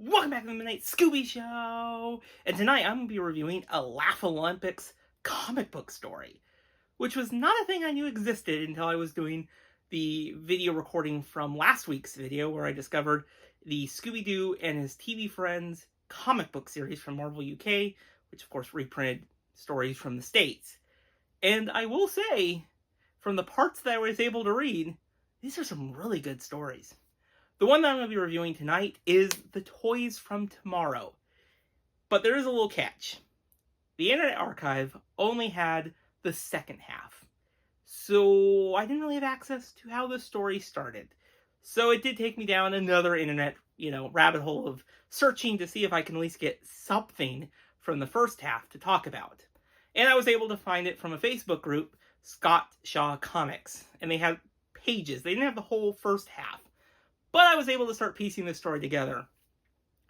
Welcome back to the Midnight Scooby Show! And tonight I'm going to be reviewing a Laff-a-Lympics comic book story, which was not a thing I knew existed until I was doing the video recording from last week's video where I discovered the Scooby-Doo and his TV friends comic book series from Marvel UK, which of course reprinted stories from the States. And I will say, from the parts that I was able to read, these are some really good stories. The one that I'm going to be reviewing tonight is The Toys from Tomorrow. But there is a little catch. The Internet Archive only had the second half. So I didn't really have access to how the story started. So it did take me down another internet, rabbit hole of searching to see if I can at least get something from the first half to talk about. And I was able to find it from a Facebook group, Scott Shaw Comics. And they had pages. They didn't have the whole first half. But I was able to start piecing this story together.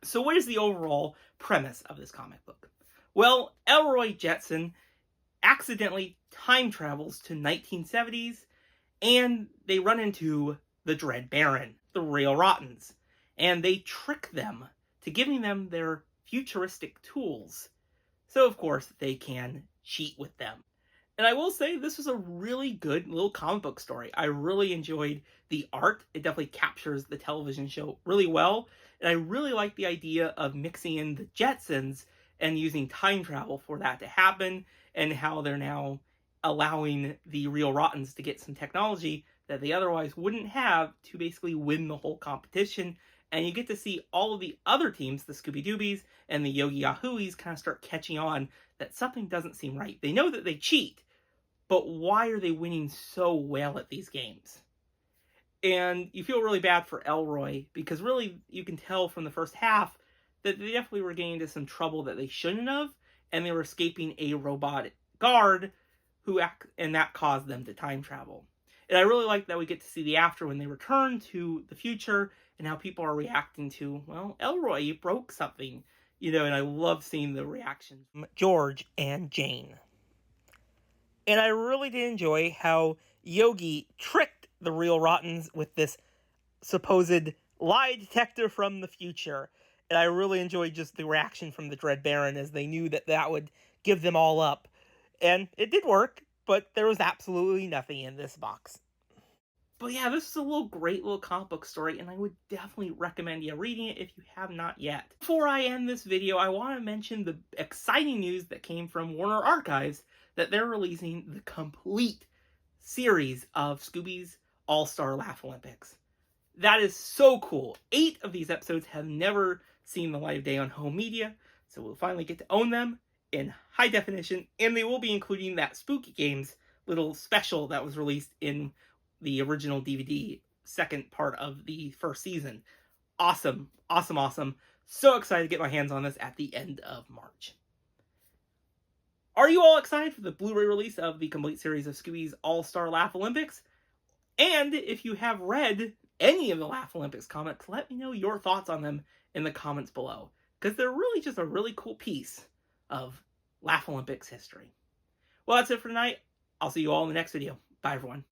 So what is the overall premise of this comic book? Well, Elroy Jetson accidentally time travels to 1970s, and they run into the Dread Baron, the Real Rottens, and they trick them to giving them their futuristic tools. So, of course, they can cheat with them. And I will say, this was a really good little comic book story. I really enjoyed the art. It definitely captures the television show really well. And I really like the idea of mixing in the Jetsons and using time travel for that to happen, and how they're now allowing the Real Rottens to get some technology that they otherwise wouldn't have to basically win the whole competition. And you get to see all of the other teams, the Scooby-Doobies and the Yogi-Yahooies, kind of start catching on that something doesn't seem right. They know that they cheat, but why are they winning so well at these games? And you feel really bad for Elroy, because really you can tell from the first half that they definitely were getting into some trouble that they shouldn't have, and they were escaping a robotic guard and that caused them to time travel. And I really like that we get to see the after when they return to the future and how people are reacting to, well, Elroy, you broke something, and I love seeing the reactions from George and Jane. And I really did enjoy how Yogi tricked the Real Rottens with this supposed lie detector from the future. And I really enjoyed just the reaction from the Dread Baron, as they knew that that would give them all up. And it did work, but there was absolutely nothing in this box. But yeah, this is a great little comic book story, and I would definitely recommend you reading it if you have not yet. Before I end this video, I want to mention the exciting news that came from Warner Archives, that they're releasing the complete series of Scooby's All-Star Laff-a-Lympics. That is so cool. 8 of these episodes have never seen the light of day on home media, so we'll finally get to own them in high definition, and they will be including that Spooky Games little special that was released in the original DVD second part of the first season. Awesome, awesome, awesome. So excited to get my hands on this at the end of March. Are you all excited for the Blu-ray release of the complete series of Scooby's All-Star Laff-a-Lympics? And if you have read any of the Laff-a-Lympics comics, let me know your thoughts on them in the comments below, because they're really just a really cool piece of Laff-a-Lympics history. Well, that's it for tonight. I'll see you all in the next video. Bye, everyone.